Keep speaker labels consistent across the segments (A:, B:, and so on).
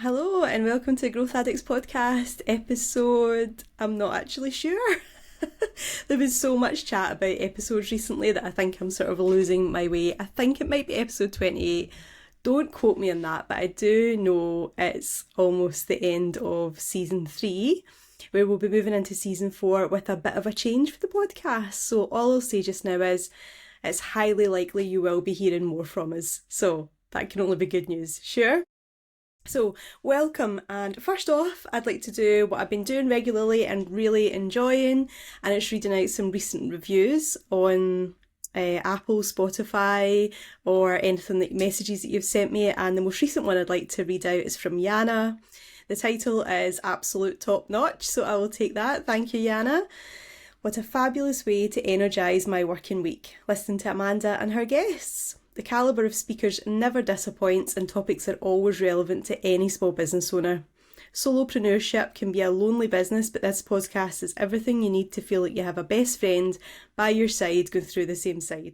A: Hello and welcome to Growth Addicts podcast episode. I'm not actually sure. There's been so much chat about episodes recently that I think I'm sort of losing my way. I think it might be episode 28. Don't quote me on that, but I do know it's almost the end of season 3, where we'll be moving into season 4 with a bit of a change for the podcast. So all I'll say just now is it's highly likely you will be hearing more from us. So that can only be good news. Sure? So, welcome, and first off, I'd like to do what I've been doing regularly and really enjoying, and it's reading out some recent reviews on Apple, Spotify, or anything that messages that you've sent me. And the most recent one I'd like to read out is from Yana. The title is Absolute Top Notch, so I will take that. Thank you, Yana. What a fabulous way to energise my working week. Listen to Amanda and her guests. The calibre of speakers never disappoints and topics are always relevant to any small business owner. Solopreneurship can be a lonely business, but this podcast is everything you need to feel like you have a best friend by your side going through the same thing.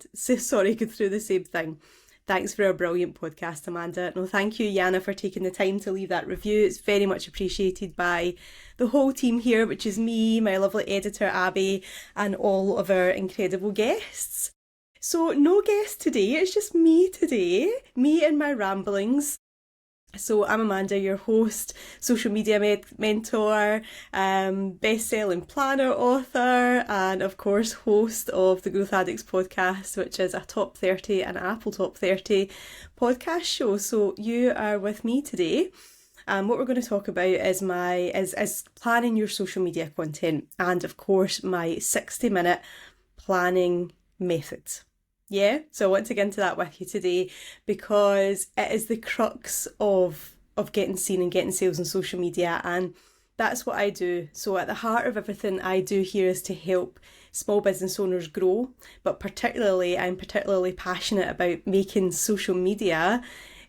A: Thanks for a brilliant podcast, Amanda. No, thank you, Yana, for taking the time to leave that review. It's very much appreciated by the whole team here, which is me, my lovely editor, Abby, and all of our incredible guests. So no guest today, it's just me today, me and my ramblings. So I'm Amanda, your host, social media mentor, best-selling planner author, and of course host of the Growth Addicts podcast, which is a top 30 and Apple top 30 podcast show. So you are with me today. And what we're going to talk about is planning your social media content, and of course my 60-minute planning method. Yeah, so I want to get into that with you today because it is the crux of getting seen and getting sales on social media, and that's what I do. So at the heart of everything I do here is to help small business owners grow, but I'm particularly passionate about making social media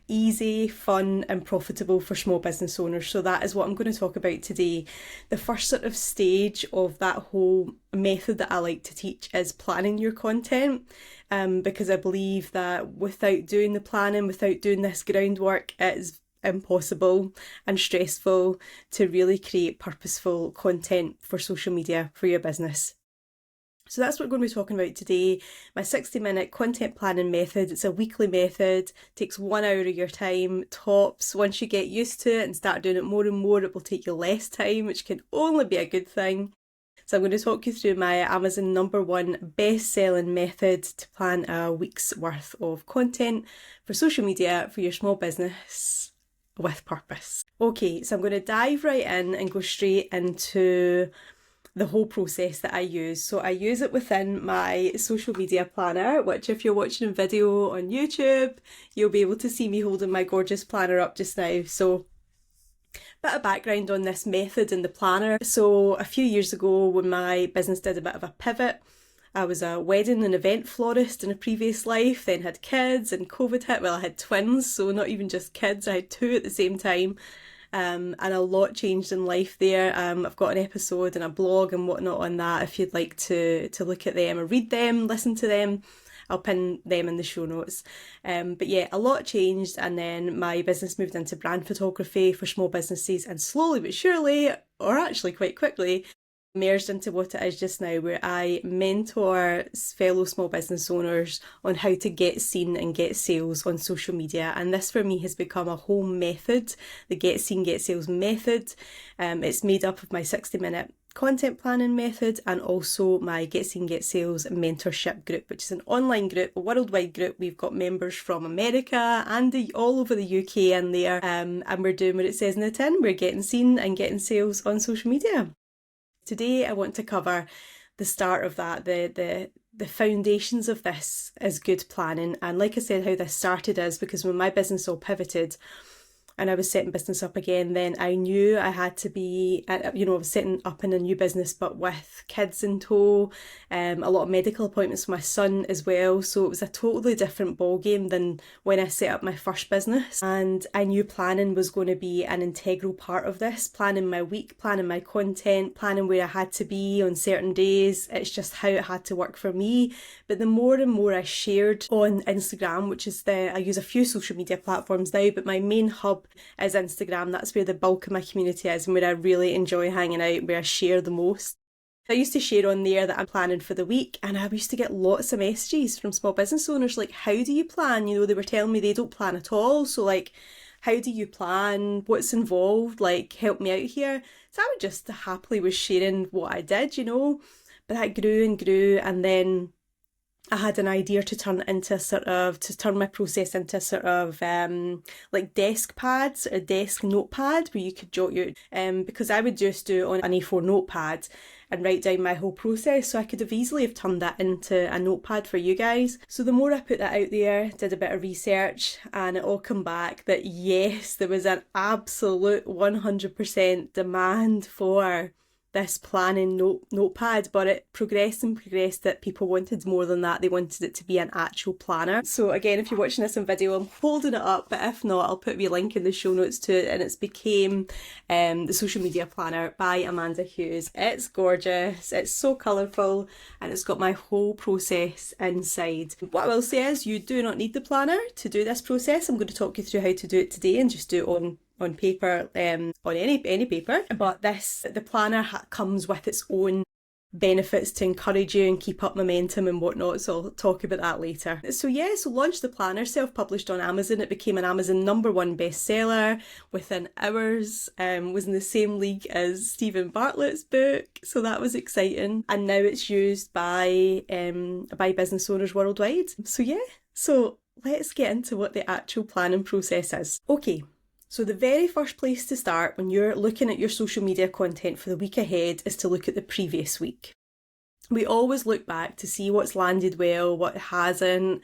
A: easy, fun and profitable for small business owners. So that is what I'm going to talk about today. The first sort of stage of that whole method that I like to teach is planning your content, because I believe that without doing the planning, without doing this groundwork, it is impossible and stressful to really create purposeful content for social media for your business. So that's what we're going to be talking about today. My 60-minute content planning method. It's a weekly method, takes 1 hour of your time, tops. Once you get used to it and start doing it more and more, it will take you less time, which can only be a good thing. So I'm going to talk you through my Amazon #1 best-selling method to plan a week's worth of content for social media for your small business with purpose. Okay, so I'm going to dive right in and go straight into the whole process that I use. So I use it within my social media planner, which if you're watching a video on YouTube, you'll be able to see me holding my gorgeous planner up just now. So bit of background on this method in the planner. So a few years ago when my business did a bit of a pivot, I was a wedding and event florist in a previous life, then had kids and COVID hit. Well, I had twins, so not even just kids, I had 2 at the same time. And a lot changed in life there. I've got an episode and a blog and whatnot on that if you'd like to look at them or read them, listen to them. I'll pin them in the show notes. But yeah, a lot changed, and then my business moved into brand photography for small businesses, and slowly but surely, or actually quite quickly, merged into what it is just now, where I mentor fellow small business owners on how to get seen and get sales on social media. And this for me has become a whole method, the get seen, get sales method. It's made up of my 60-minute content planning method and also my Get Seen, Get Sales mentorship group, which is an online group, a worldwide group. We've got members from America and all over the UK in there, and we're doing what it says in the tin. We're getting seen and getting sales on social media. Today I want to cover the start of that, the foundations of this is good planning. And like I said, how this started is because when my business all pivoted and I was setting business up again, then I knew I had to be, I was setting up in a new business, but with kids in tow, a lot of medical appointments for my son as well. So it was a totally different ballgame than when I set up my first business. And I knew planning was going to be an integral part of this, planning my week, planning my content, planning where I had to be on certain days. It's just how it had to work for me. But the more and more I shared on Instagram, which is I use a few social media platforms now, but my main hub up is Instagram. That's where the bulk of my community is and where I really enjoy hanging out, where I share the most. I used to share on there that I'm planning for the week, and I used to get lots of messages from small business owners like, how do you plan? You know, they were telling me they don't plan at all. So like, how do you plan? What's involved? Like, help me out here. So I would just happily was sharing what I did, you know, but that grew and grew. And then I had an idea to turn my process into like desk pads, a desk notepad where you could jot your, because I would just do it on an A4 notepad and write down my whole process. So I could have easily have turned that into a notepad for you guys. So the more I put that out there, did a bit of research, and it all come back that yes, there was an absolute 100% demand for this planning notepad, but it progressed and progressed that people wanted more than that. They wanted it to be an actual planner. So again, if you're watching this on video, I'm holding it up, but if not, I'll put a link in the show notes to it, and it's became the Social Media Planner by Amanda Hughes. It's gorgeous, it's so colourful, and it's got my whole process inside. What I will say is you do not need the planner to do this process. I'm going to talk you through how to do it today and just do it on paper, on any paper, but the planner comes with its own benefits to encourage you and keep up momentum and whatnot, so I'll talk about that later. So launched the planner, self-published on Amazon. It became an Amazon #1 bestseller within hours, was in the same league as Stephen Bartlett's book, so that was exciting, and now it's used by business owners worldwide. So let's get into what the actual planning process is. Okay. So the very first place to start when you're looking at your social media content for the week ahead is to look at the previous week. We always look back to see what's landed well, what hasn't,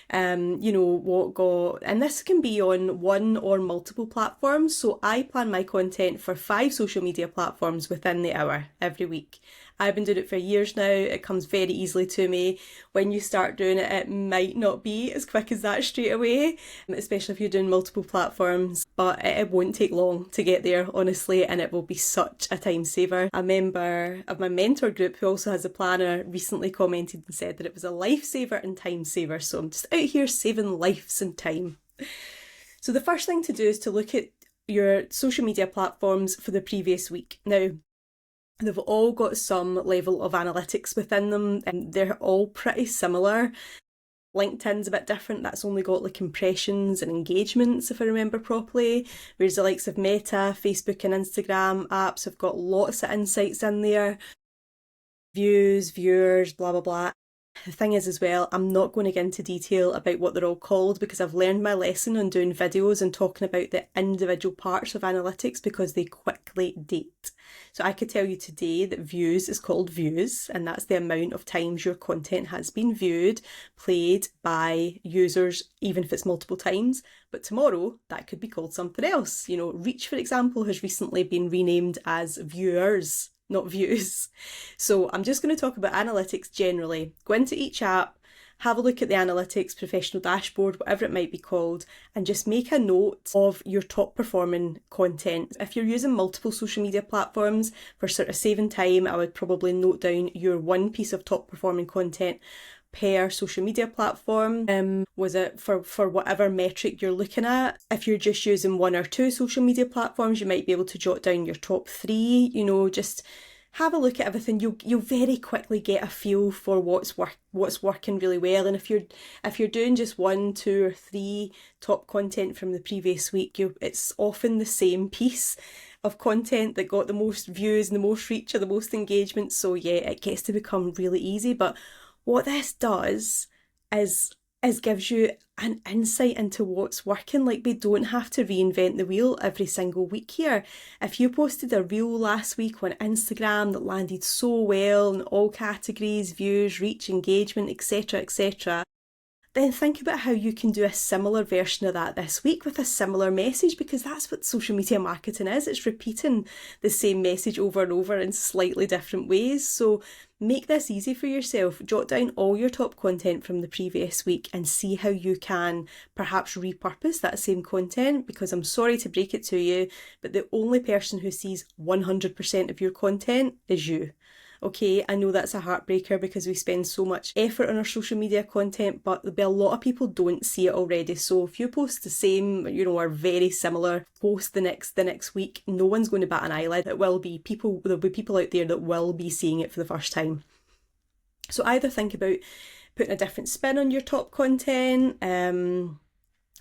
A: what got, and this can be on one or multiple platforms. So I plan my content for 5 social media platforms within the hour every week. I've been doing it for years now. It comes very easily to me. When you start doing it, it might not be as quick as that straight away, especially if you're doing multiple platforms, but it won't take long to get there, honestly, and it will be such a time saver. A member of my mentor group who also has a planner recently commented and said that it was a lifesaver and time saver. So I'm just out here saving lives and time. So the first thing to do is to look at your social media platforms for the previous week. Now, they've all got some level of analytics within them, and they're all pretty similar. LinkedIn's a bit different. That's only got like impressions and engagements, if I remember properly, whereas the likes of Meta, Facebook and Instagram apps have got lots of insights in there. Views, viewers, blah, blah, blah. The thing is as well, I'm not going to get into detail about what they're all called because I've learned my lesson on doing videos and talking about the individual parts of analytics because they quickly date. So I could tell you today that views is called views, and that's the amount of times your content has been viewed, played by users, even if it's multiple times. But tomorrow that could be called something else. You know, reach, for example, has recently been renamed as viewers, not views. So I'm just going to talk about analytics generally. Go into each app, have a look at the analytics, professional dashboard, whatever it might be called, and just make a note of your top performing content. If you're using multiple social media platforms for sort of saving time, I would probably note down your one piece of top performing content per social media platform. Was it for whatever metric you're looking at? If you're just using 1 or 2 social media platforms, you might be able to jot down your top 3, just have a look at everything. You'll very quickly get a feel for what's working really well. And if you're doing just 1, 2 or 3 top content from the previous week, it's often the same piece of content that got the most views and the most reach or the most engagement. So it gets to become really easy. But what this does is gives you an insight into what's working. Like, we don't have to reinvent the wheel every single week here. If you posted a reel last week on Instagram that landed so well in all categories, views, reach, engagement, etc., then think about how you can do a similar version of that this week with a similar message, because that's what social media marketing is. It's repeating the same message over and over in slightly different ways. So make this easy for yourself. Jot down all your top content from the previous week and see how you can perhaps repurpose that same content, because I'm sorry to break it to you, but the only person who sees 100% of your content is you. Okay, I know that's a heartbreaker because we spend so much effort on our social media content, but there'll be a lot of people don't see it already. So if you post the same, or very similar post the next week, no one's going to bat an eyelid. There'll be people out there that will be seeing it for the first time. So either think about putting a different spin on your top content,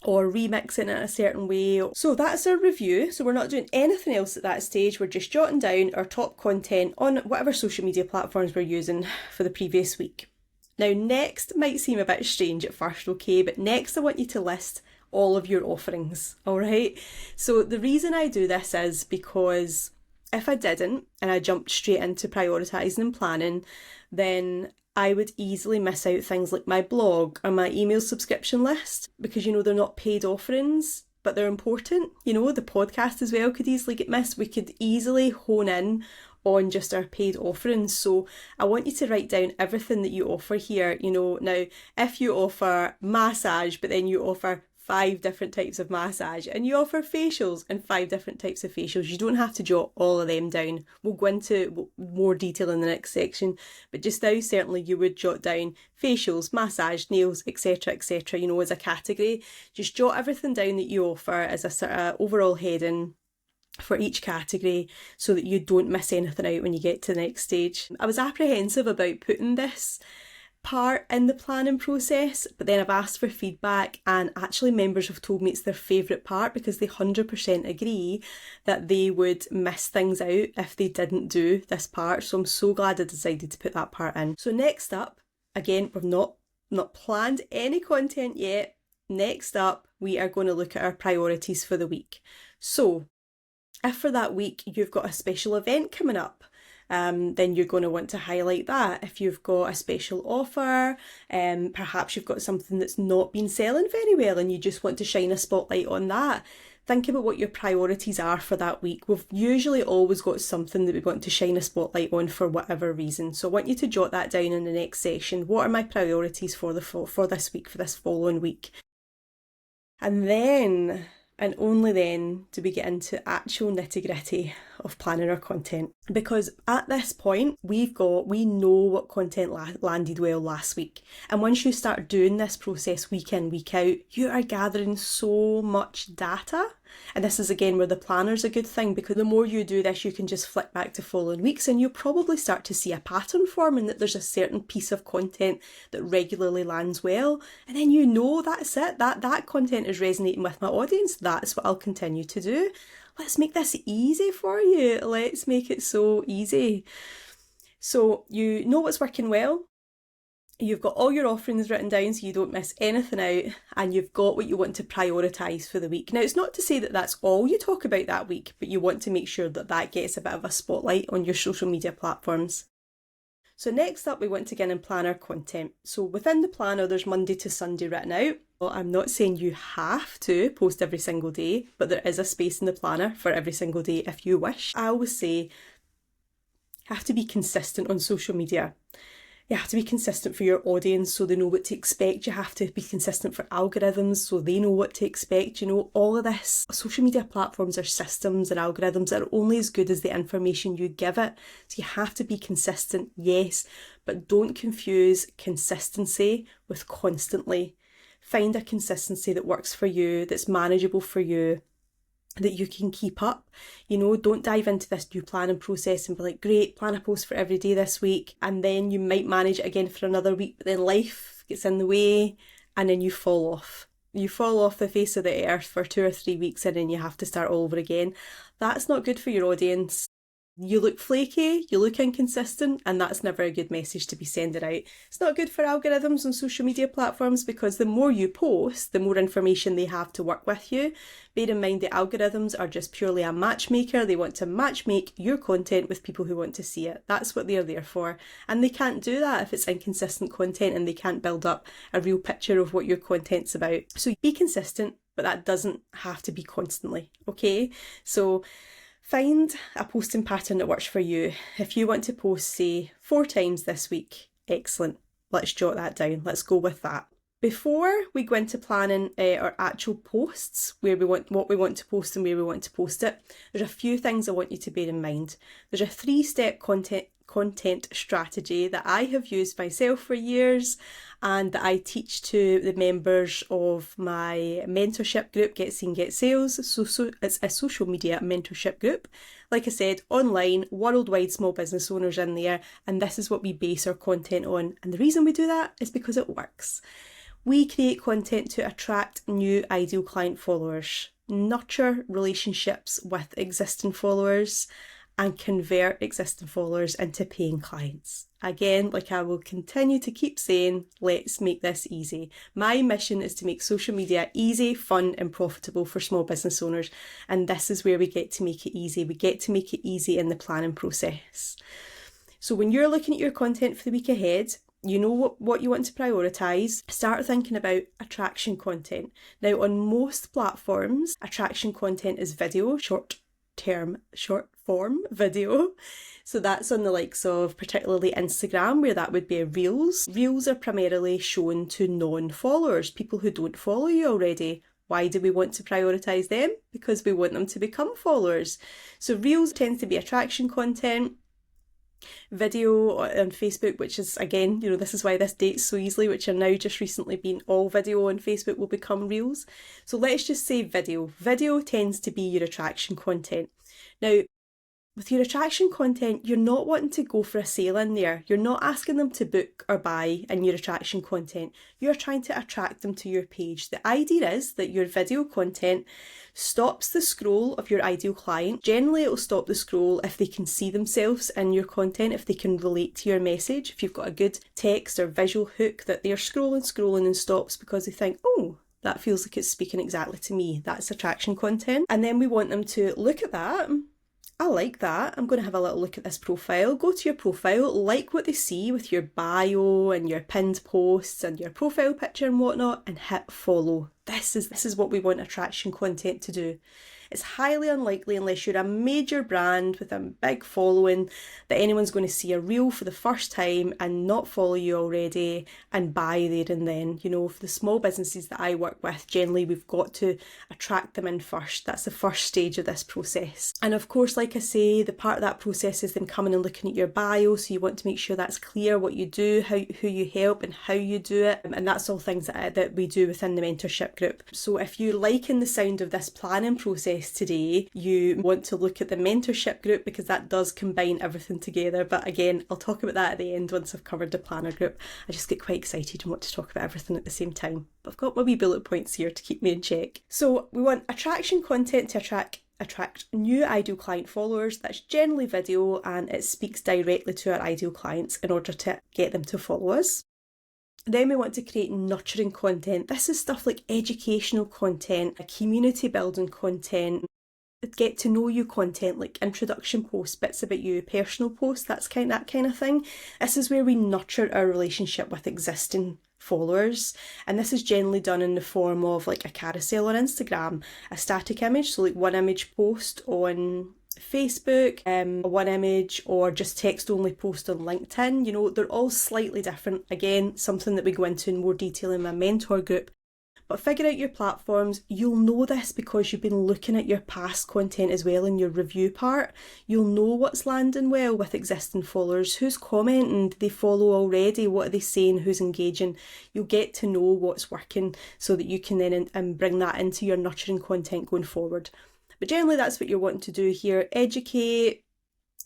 A: or remixing it in a certain way. So that's our review. So we're not doing anything else at that stage. We're just jotting down our top content on whatever social media platforms we're using for the previous week. Now, next might seem a bit strange at first, okay, but next I want you to list all of your offerings, all right? So the reason I do this is because if I didn't and I jumped straight into prioritising and planning, then I would easily miss out things like my blog or my email subscription list because, they're not paid offerings, but they're important. The podcast as well could easily get missed. We could easily hone in on just our paid offerings. So I want you to write down everything that you offer here. Now, if you offer massage, but then you offer 5 different types of massage and you offer facials and 5 different types of facials, you don't have to jot all of them down. We'll go into more detail in the next section, but just now certainly you would jot down facials, massage, nails, etc, as a category. Just jot everything down that you offer as a sort of overall heading for each category so that you don't miss anything out when you get to the next stage. I was apprehensive about putting this part in the planning process, but then I've asked for feedback, and actually members have told me it's their favourite part because they 100% agree that they would miss things out if they didn't do this part. So I'm so glad I decided to put that part in. So next up, again, we've not planned any content yet. Next up, we are going to look at our priorities for the week. So if for that week you've got a special event coming up, then you're going to want to highlight that. If you've got a special offer, perhaps you've got something that's not been selling very well and you just want to shine a spotlight on that, think about what your priorities are for that week. We've usually always got something that we want to shine a spotlight on for whatever reason. So I want you to jot that down in the next section. What are my priorities for this week, for this following week? And then, and only then, do we get into actual nitty-gritty of planning our content. Because at this point, we know what content landed well last week. And once you start doing this process week in, week out, you are gathering so much data. And this is again where the planner's a good thing, because the more you do this, you can just flick back to following weeks and you'll probably start to see a pattern forming, that there's a certain piece of content that regularly lands well. And then that's it, that content is resonating with my audience. That's what I'll continue to do. Let's make this easy for you. Let's make it so easy. So you know what's working well. You've got all your offerings written down so you don't miss anything out, and you've got what you want to prioritise for the week. Now, it's not to say that that's all you talk about that week, but you want to make sure that that gets a bit of a spotlight on your social media platforms. So next up, we want to get in and plan our content. So within the planner, there's Monday to Sunday written out. Well, I'm not saying you have to post every single day, but there is a space in the planner for every single day if you wish. I always say you have to be consistent on social media. You have to be consistent for your audience so they know what to expect. You have to be consistent for algorithms so they know what to expect. All of this. Social media platforms are systems, and algorithms are only as good as the information you give it. So you have to be consistent, yes, but don't confuse consistency with constantly. Find a consistency that works for you, that's manageable for you, that you can keep up. Don't dive into this new planning process and be like, great, plan a post for every day this week, and then you might manage it again for another week, but then life gets in the way and then you fall off. You fall off the face of the earth for 2 or 3 weeks and then you have to start all over again. That's not good for your audience. You look flaky, you look inconsistent, and that's never a good message to be sending out. It's not good for algorithms on social media platforms, because the more you post, the more information they have to work with you. Bear in mind, the algorithms are just purely a matchmaker. They want to matchmake your content with people who want to see it. That's what they're there for. And they can't do that if it's inconsistent content, and they can't build up a real picture of what your content's about. So be consistent, but that doesn't have to be constantly, okay? So find a posting pattern that works for you. If you want to post, say, 4 times this week, excellent. Let's jot that down. Let's go with that. Before we go into planning our actual posts, what we want to post and where we want to post it, there's a few things I want you to bear in mind. There's a 3-step content strategy that I have used myself for years and that I teach to the members of my mentorship group, Get Seen, Get Sales. So it's a social media mentorship group. Like I said, online, worldwide small business owners in there, and this is what we base our content on. And the reason we do that is because it works. We create content to attract new ideal client followers, nurture relationships with existing followers, and convert existing followers into paying clients. Again, like I will continue to keep saying, let's make this easy. My mission is to make social media easy, fun, and profitable for small business owners. And this is where we get to make it easy. We get to make it easy in the planning process. So when you're looking at your content for the week ahead, you know what you want to prioritise, start thinking about attraction content. Now, on most platforms, attraction content is video, short form video. So that's on the likes of particularly Instagram, where that would be Reels. Reels are primarily shown to non-followers, people who don't follow you already. Why do we want to prioritise them? Because we want them to become followers. So Reels tends to be attraction content. Video on Facebook, which is, again, this is why this dates so easily, which are now just recently been all video on Facebook will become Reels. So let's just say video. Video tends to be your attraction content. Now, with your attraction content, you're not wanting to go for a sale in there. You're not asking them to book or buy in your attraction content. You're trying to attract them to your page. The idea is that your video content stops the scroll of your ideal client. Generally, it'll stop the scroll if they can see themselves in your content, if they can relate to your message, if you've got a good text or visual hook that they're scrolling and stops because they think, oh, that feels like it's speaking exactly to me. That's attraction content. And then we want them to look at that. I like that. I'm going to have a little look at this profile. Go to your profile, like what they see with your bio and your pinned posts and your profile picture and whatnot, and hit follow. This is what we want attraction content to do. It's highly unlikely, unless you're a major brand with a big following, that anyone's going to see a reel for the first time and not follow you already and buy there and then. For the small businesses that I work with, generally we've got to attract them in first. That's the first stage of this process. And of course, like I say, the part of that process is them coming and looking at your bio. So you want to make sure that's clear what you do, who you help and how you do it. And that's all things that we do within the mentorship group. So if you're liking the sound of this planning process today, you want to look at the mentorship group, because that does combine everything together. But again, I'll talk about that at the end once I've covered the planner group. I just get quite excited and want to talk about everything at the same time. But I've got my wee bullet points here to keep me in check. So we want attraction content to attract new ideal client followers. That's generally video, and it speaks directly to our ideal clients in order to get them to follow us. Then we want to create nurturing content. This is stuff like educational content, community building content, get to know you content, like introduction posts, bits about you, personal posts, that kind of thing. This is where we nurture our relationship with existing followers, and this is generally done in the form of like a carousel on Instagram, a static image, so like one image post on Facebook, one image, or just text only post on LinkedIn. They're all slightly different. Again, something that we go into in more detail in my mentor group. But figure out your platforms. You'll know this because you've been looking at your past content as well in your review part. You'll know what's landing well with existing followers, who's commenting, do they follow already, what are they saying, who's engaging. You'll get to know what's working so that you can then bring that into your nurturing content going forward. But generally that's what you're wanting to do here. Educate,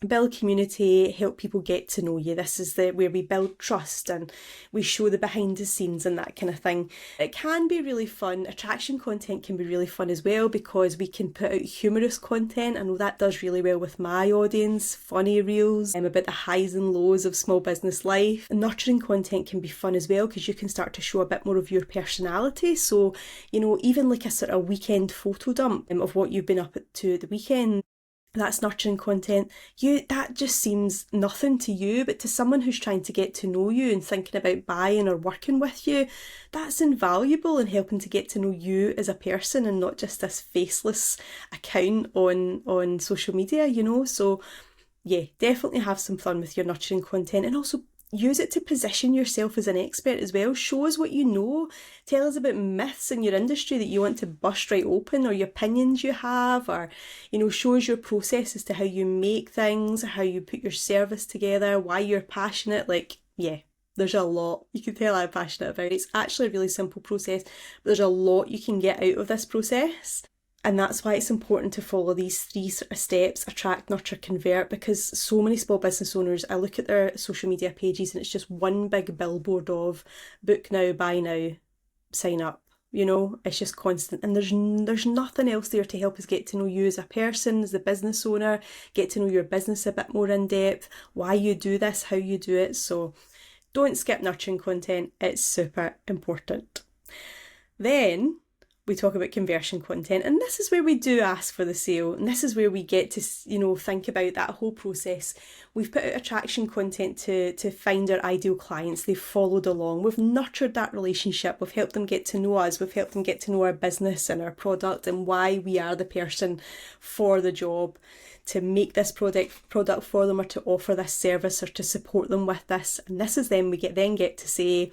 A: build community, help people get to know you. This is where we build trust and we show the behind the scenes and that kind of thing. It can be really fun. Attraction content can be really fun as well, because we can put out humorous content. I know that does really well with my audience. Funny reels about the highs and lows of small business life. Nurturing content can be fun as well, because you can start to show a bit more of your personality. So, even like a sort of weekend photo dump of what you've been up to the weekend. That's nurturing content. That just seems nothing to you, but to someone who's trying to get to know you and thinking about buying or working with you, that's invaluable in helping to get to know you as a person and not just this faceless account on social media, So yeah, definitely have some fun with your nurturing content, and also use it to position yourself as an expert as well. Show us what you know. Tell us about myths in your industry that you want to bust right open, or your opinions you have, or, show us your process as to how you make things, how you put your service together, why you're passionate. There's a lot. You can tell I'm passionate about it. It's actually a really simple process, but there's a lot you can get out of this process. And that's why it's important to follow these 3 sort of steps: attract, nurture, convert, because so many small business owners, I look at their social media pages and it's just one big billboard of book now, buy now, sign up. It's just constant. And there's nothing else there to help us get to know you as a person, as the business owner, get to know your business a bit more in depth, why you do this, how you do it. So don't skip nurturing content. It's super important. Then we talk about conversion content, and this is where we do ask for the sale, and this is where we get to think about that whole process. We've put out attraction content to find our ideal clients. They've followed along, we've nurtured that relationship, we've helped them get to know us, we've helped them get to know our business and our product and why we are the person for the job, to make this product for them, or to offer this service, or to support them with this. And this is then we get to say,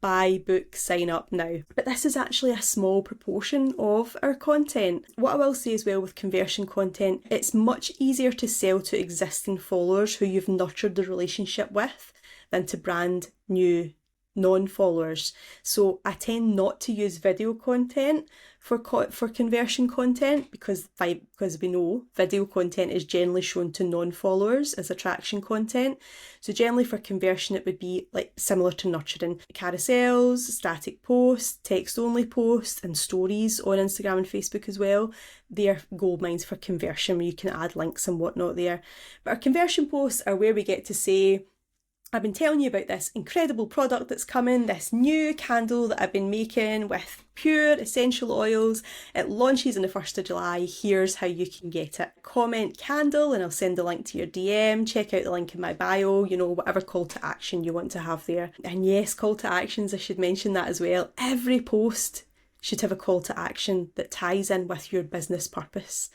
A: buy, book, sign up now. But this is actually a small proportion of our content. What I will say as well with conversion content, it's much easier to sell to existing followers who you've nurtured the relationship with than to brand new non-followers. So I tend not to use video content for conversion content, because we know video content is generally shown to non-followers as attraction content. So generally for conversion it would be like similar to nurturing: carousels, static posts, text only posts, and stories on Instagram and Facebook as well. They're gold mines for conversion, where you can add links and whatnot there. But our conversion posts are where we get to say, I've been telling you about this incredible product that's coming, this new candle that I've been making with pure essential oils. It launches on the 1st of July. Here's how you can get it. Comment candle and I'll send the link to your DM. Check out the link in my bio, whatever call to action you want to have there. And yes, call to actions, I should mention that as well. Every post should have a call to action that ties in with your business purpose.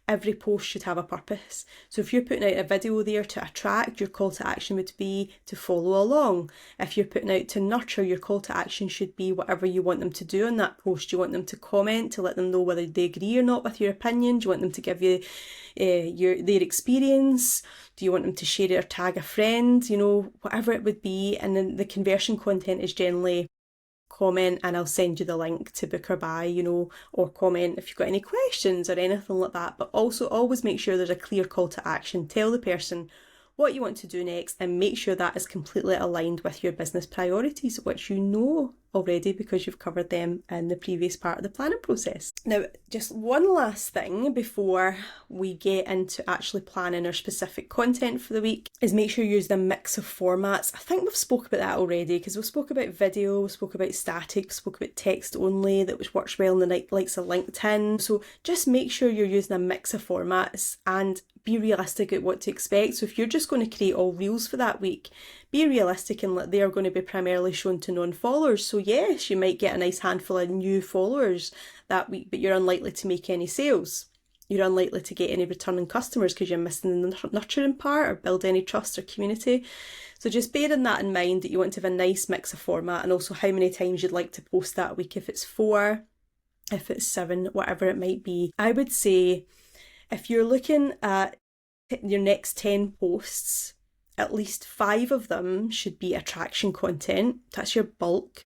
A: Every post should have a purpose. So if you're putting out a video there to attract, your call to action would be to follow along. If you're putting out to nurture, your call to action should be whatever you want them to do on that post. Do you want them to comment to let them know whether they agree or not with your opinion? Do you want them to give you their experience? Do you want them to share it or tag a friend? Whatever it would be. And then the conversion content is generally comment and I'll send you the link to book or buy, or comment if you've got any questions or anything like that. But also always make sure there's a clear call to action. Tell the person what you want to do next and make sure that is completely aligned with your business priorities, which you know already because you've covered them in the previous part of the planning process. Now, just one last thing before we get into actually planning our specific content for the week is make sure you use the mix of formats. I think we've spoke about that already, because we spoke about video, we spoke about static, we spoke about text only, that which works well in the likes of LinkedIn. So just make sure you're using a mix of formats and be realistic at what to expect. So if you're just going to create all reels for that week, be realistic in that they are going to be primarily shown to non-followers. So yes, you might get a nice handful of new followers that week, but you're unlikely to make any sales. You're unlikely to get any returning customers because you're missing the nurturing part or build any trust or community. So just bearing that in mind, that you want to have a nice mix of format, and also how many times you'd like to post that week. If it's 4, if it's 7, whatever it might be. I would say if you're looking at your next 10 posts, at least 5 of them should be attraction content. That's your bulk.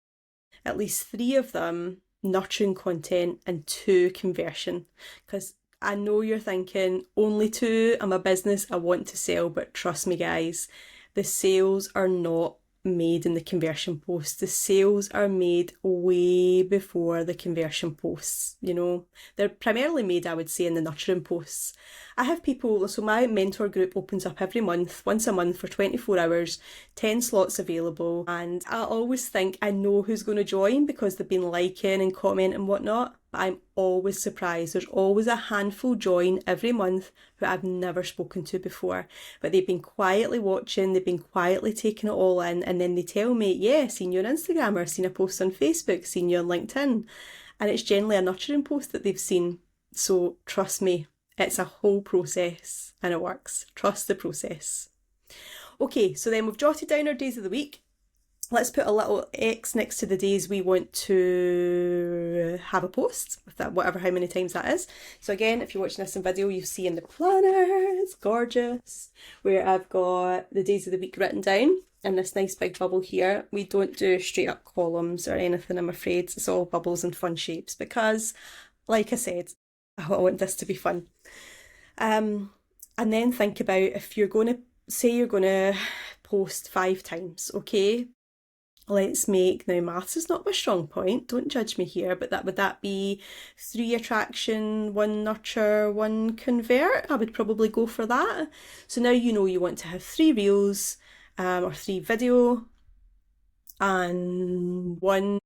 A: At least 3 of them nurturing content and 2 conversion. Because I know you're thinking, only 2, I'm a business, I want to sell, but trust me guys, the sales are not made in the conversion posts. The sales are made way before the conversion posts, They're primarily made, I would say, in the nurturing posts. I have people, so my mentor group opens up every month, once a month for 24 hours, 10 slots available, and I always think I know who's going to join because they've been liking and commenting and whatnot, but I'm always surprised. There's always a handful join every month who I've never spoken to before, but they've been quietly watching, they've been quietly taking it all in, and then they tell me, yeah, seen you on Instagram, or seen a post on Facebook, seen you on LinkedIn, and it's generally a nurturing post that they've seen. So trust me, it's a whole process and it works. Trust the process. Okay, so then we've jotted down our days of the week. Let's put a little X next to the days we want to have a post, with that, whatever how many times that is. So again, if you're watching this in video, you see in the planner, it's gorgeous, where I've got the days of the week written down in this nice big bubble here. We don't do straight up columns or anything, I'm afraid. It's all bubbles and fun shapes because, like I said, I want this to be fun. And then think about if you're going to, say you're going to post 5 times, okay? Let's make, now maths is not my strong point, don't judge me here, but would that be 3 attraction, 1 nurture, 1 convert? I would probably go for that. So now you know you want to have 3 reels or 3 video and 1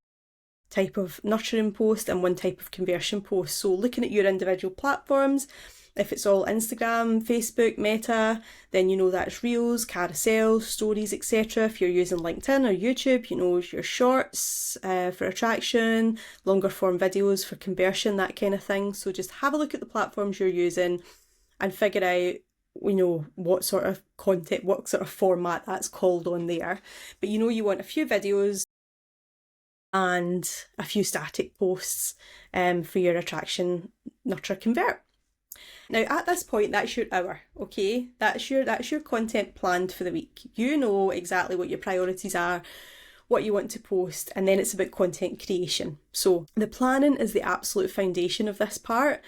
A: type of nurturing post and 1 type of conversion post. So looking at your individual platforms, if it's all Instagram, Facebook, Meta, then you know that's Reels, carousels, stories, etc. If you're using LinkedIn or YouTube, you know your shorts for attraction, longer form videos for conversion, that kind of thing. So just have a look at the platforms you're using and figure out, you know, what sort of content, what sort of format that's called on there. But you know you want a few videos and a few static posts for your attraction, nurture, convert. Now at this point, that's your hour, okay? That's your content planned for the week. You know exactly what your priorities are, what you want to post, and then it's about content creation. So the planning is the absolute foundation of this part.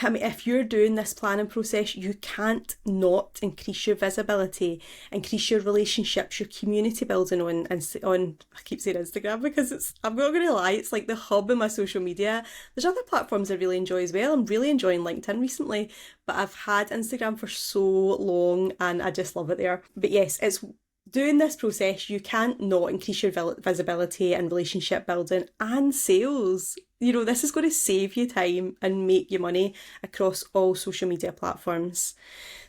A: I mean, if you're doing this planning process, you can't not increase your visibility, increase your relationships, your community building on, I keep saying Instagram because I'm not going to lie, it's like the hub of my social media. There's other platforms I really enjoy as well. I'm really enjoying LinkedIn recently, but I've had Instagram for so long and I just love it there. But yes, it's doing this process, you can't not increase your visibility and relationship building and sales. You know, this is going to save you time and make you money across all social media platforms.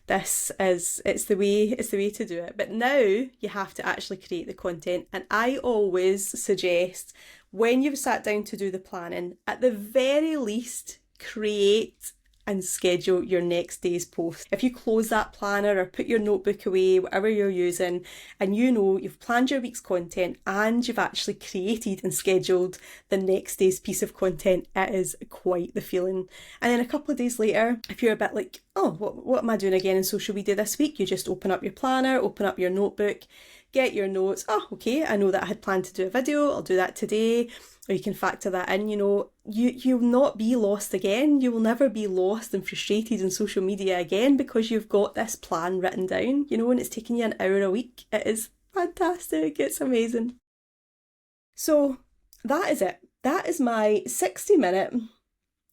A: It's the way to do it. But now you have to actually create the content. And I always suggest when you've sat down to do the planning, at the very least, create and schedule your next day's post. If you close that planner or put your notebook away, whatever you're using, and you know you've planned your week's content and you've actually created and scheduled the next day's piece of content, it is quite the feeling. And then a couple of days later, if you're a bit like, oh, what am I doing again in social media this week? You just open up your planner, open up your notebook, get your notes. Oh, okay, I know that I had planned to do a video, I'll do that today. Or you can factor that in, you know, you'll not be lost again. You will never be lost and frustrated in social media again because you've got this plan written down, you know, and it's taking you an hour a week. It is fantastic. It's amazing. So that is it. That is my 60-minute,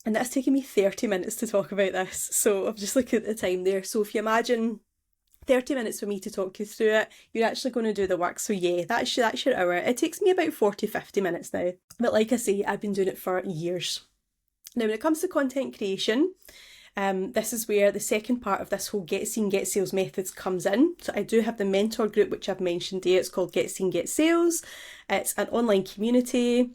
A: and that's taken me 30 minutes to talk about this. So I'm just looking at the time there. So if you imagine 30 minutes for me to talk you through it, you're actually going to do the work. So yeah, that's your hour. It takes me about 40-50 minutes now. But like I say, I've been doing it for years. Now, when it comes to content creation, this is where the second part of this whole Get Seen, Get Sales methods comes in. So I do have the mentor group, which I've mentioned here. It's called Get Seen, Get Sales. It's an online community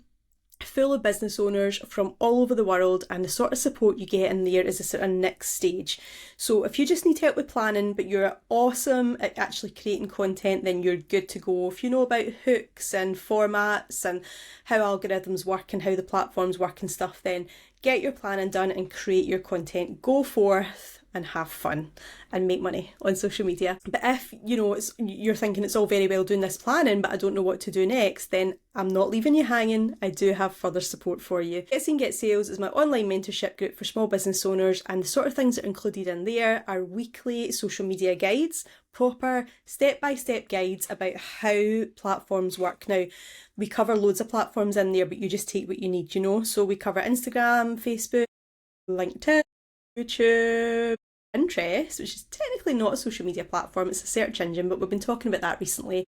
A: full of business owners from all over the world, and the sort of support you get in there is a sort of next stage. So if you just need help with planning but you're awesome at actually creating content, then you're good to go. If you know about hooks and formats and how algorithms work and how the platforms work and stuff, then get your planning done and create your content. Go forth and have fun and make money on social media. But if, you know, you're thinking it's all very well doing this planning, but I don't know what to do next, then I'm not leaving you hanging. I do have further support for you. Get Seen, Get Sales is my online mentorship group for small business owners, and the sort of things that are included in there are weekly social media guides, proper step-by-step guides about how platforms work. Now, we cover loads of platforms in there, but you just take what you need, you know. So we cover Instagram, Facebook, LinkedIn, YouTube, Pinterest, which is technically not a social media platform, it's a search engine, but we've been talking about that recently.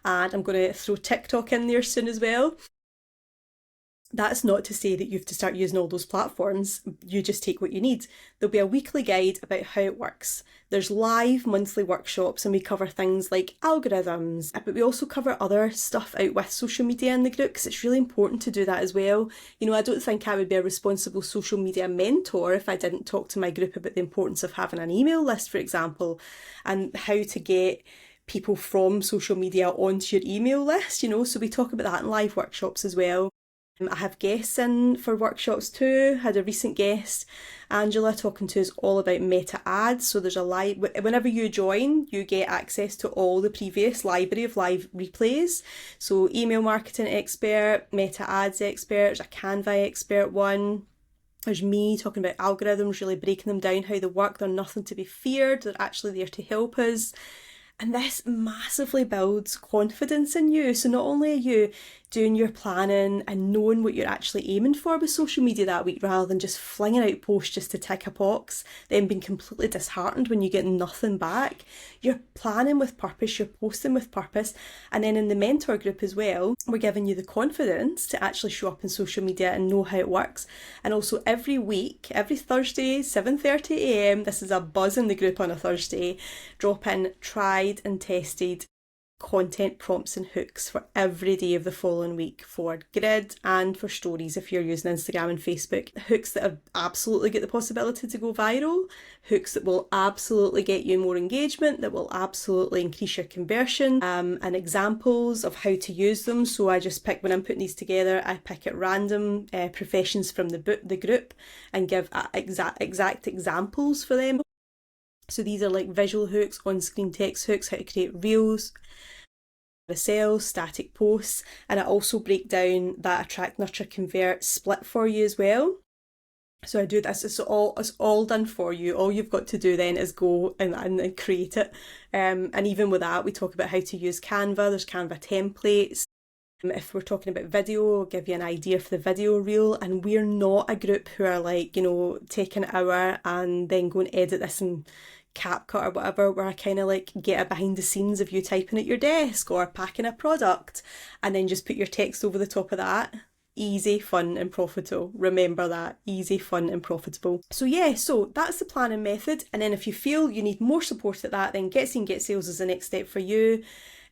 A: And I'm going to throw TikTok in there soon as well. That's not to say that you have to start using all those platforms. You just take what you need. There'll be a weekly guide about how it works. There's live monthly workshops and we cover things like algorithms, but we also cover other stuff out with social media in the group because it's really important to do that as well. You know, I don't think I would be a responsible social media mentor if I didn't talk to my group about the importance of having an email list, for example, and how to get people from social media onto your email list, you know, so we talk about that in live workshops as well. I have guests in for workshops too. Had a recent guest, Angela, talking to us all about meta ads. So there's a live, whenever you join, you get access to all the previous library of live replays. So email marketing expert, meta ads expert, a Canva expert one. There's me talking about algorithms, really breaking them down, how they work. They're nothing to be feared. They're actually there to help us. And this massively builds confidence in you. So not only are you doing your planning and knowing what you're actually aiming for with social media that week, rather than just flinging out posts just to tick a box, then being completely disheartened when you get nothing back. You're planning with purpose, you're posting with purpose. And then in the mentor group as well, we're giving you the confidence to actually show up in social media and know how it works. And also every week, every Thursday, 7:30 a.m, this is a buzz in the group on a Thursday, drop in tried and tested content prompts and hooks for every day of the following week, for grid and for stories if you're using Instagram and Facebook. Hooks that have absolutely got the possibility to go viral, hooks that will absolutely get you more engagement, that will absolutely increase your conversion, and examples of how to use them. So I just pick, when I'm putting these together, I pick at random professions from the group and give exact examples for them. So these are like visual hooks, on-screen text hooks, how to create reels, sales, static posts, and I also break down that attract, nurture, convert split for you as well. So I do this, it's all done for you. All you've got to do then is go and create it. And even with that, we talk about how to use Canva. There's Canva templates. If we're talking about video, I'll give you an idea for the video reel. And we're not a group who are like, you know, take an hour and then go and edit this in CapCut or whatever, where I kind of like get a behind the scenes of you typing at your desk or packing a product and then just put your text over the top of that. Easy, fun and profitable. Remember that, easy, fun and profitable. So yeah, so that's the planning method. And then if you feel you need more support at that, then Get Seen, Get Sales is the next step for you.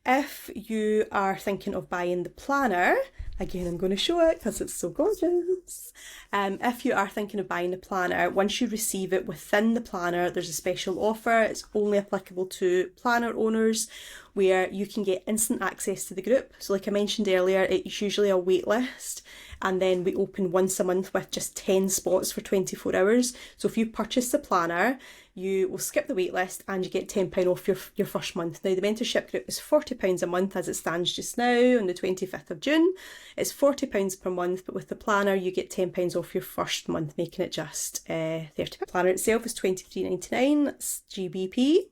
A: If you are thinking of buying the planner, again, I'm going to show it because it's so gorgeous. If you are thinking of buying the planner, once you receive it within the planner, there's a special offer. It's only applicable to planner owners, where you can get instant access to the group. So like I mentioned earlier, it's usually a wait list, and then we open once a month with just 10 spots for 24 hours. So if you purchase the planner, you will skip the wait list and you get £10 off your first month. Now the mentorship group is £40 a month as it stands just now on the 25th of June. It's £40 per month, but with the planner you get £10 off your first month, making it just £30. The planner itself is £23.99, that's GBP.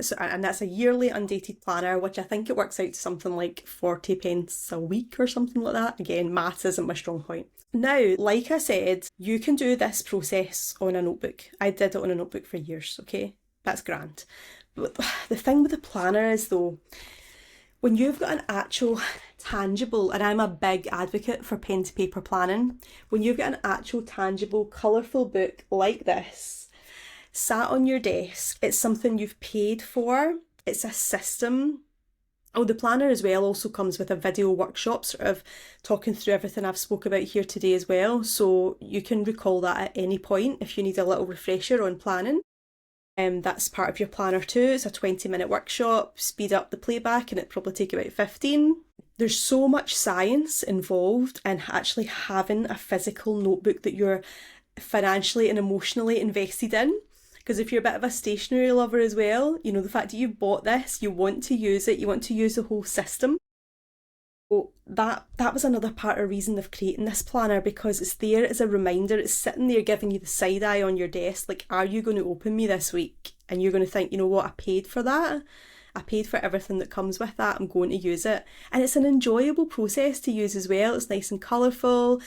A: So, and that's a yearly undated planner, which I think it works out to something like 40p a week or something like that. Again, maths isn't my strong point. Now, like I said, you can do this process on a notebook. I did it on a notebook for years, okay? That's grand. But the thing with the planner is though, when you've got an actual tangible, and I'm a big advocate for pen to paper planning, when you've got an actual tangible, colourful book like this, sat on your desk, it's something you've paid for, it's a system. Oh, the planner as well also comes with a video workshop, sort of talking through everything I've spoke about here today as well. So you can recall that at any point if you need a little refresher on planning. That's part of your planner too. It's a 20-minute workshop, speed up the playback, and it'd probably take about 15. There's so much science involved in actually having a physical notebook that you're financially and emotionally invested in. Because if you're a bit of a stationery lover as well, you know, the fact that you bought this, you want to use it, you want to use the whole system. So that was another part of reason of creating this planner, because it's there as a reminder. It's sitting there giving you the side eye on your desk, like, are you going to open me this week? And you're going to think, you know what, I paid for that. I paid for everything that comes with that. I'm going to use it. And it's an enjoyable process to use as well. It's nice and colourful.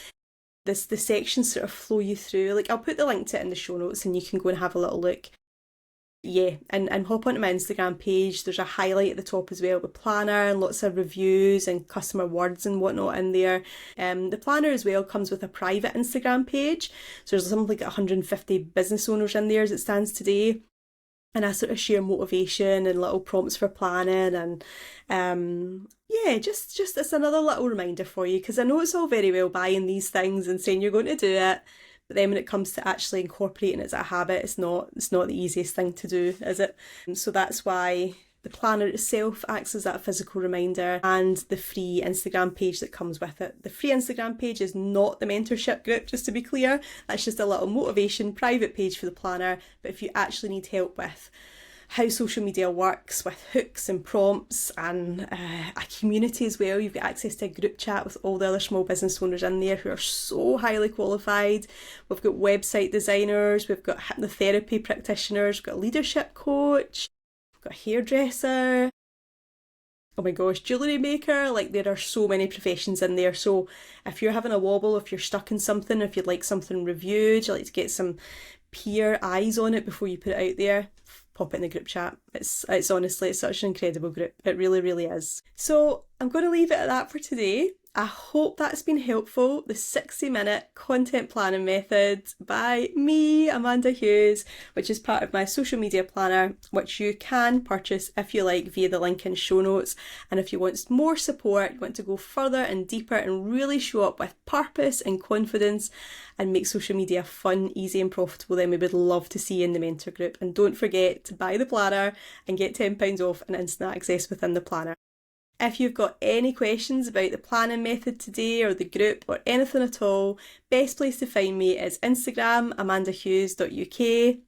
A: The sections sort of flow you through. Like, I'll put the link to it in the show notes and you can go and have a little look. Yeah, and hop onto my Instagram page. There's a highlight at the top as well, the planner, and lots of reviews and customer words and whatnot in there. The planner as well comes with a private Instagram page. So there's something like 150 business owners in there as it stands today. And I sort of share motivation and little prompts for planning, and yeah, just it's another little reminder for you, because I know it's all very well buying these things and saying you're going to do it, but then when it comes to actually incorporating it as a habit, it's not the easiest thing to do, is it? So that's why The planner itself acts as that physical reminder, and the free Instagram page that comes with it. The free Instagram page is not the mentorship group, just to be clear. That's just a little motivation private page for the planner. But if you actually need help with how social media works with hooks and prompts and a community as well, you've got access to a group chat with all the other small business owners in there who are so highly qualified. We've got website designers, we've got hypnotherapy practitioners, we've got a leadership coach, we've got a hairdresser, oh my gosh, jewellery maker. Like, there are so many professions in there. So if you're having a wobble, if you're stuck in something, if you'd like something reviewed, you like to get some peer eyes on it before you put it out there, pop it in the group chat. It's honestly, it's such an incredible group. It really, really is. So I'm going to leave it at that for today. I hope that's been helpful. The 60-minute content planning method by me, Amanda Hughes, which is part of my social media planner, which you can purchase if you like via the link in show notes. And if you want more support, you want to go further and deeper and really show up with purpose and confidence and make social media fun, easy and profitable, then we would love to see you in the mentor group. And don't forget to buy the planner and get £10 off and instant access within the planner. If you've got any questions about the planning method today or the group or anything at all, best place to find me is Instagram, amandahughes.uk.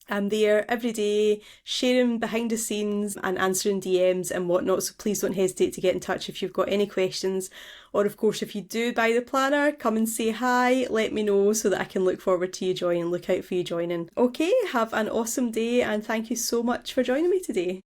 A: I'm there every day, sharing behind the scenes and answering DMs and whatnot, so please don't hesitate to get in touch if you've got any questions. Or of course, if you do buy the planner, come and say hi, let me know so that I can look forward to you joining, look out for you joining. Okay, have an awesome day and thank you so much for joining me today.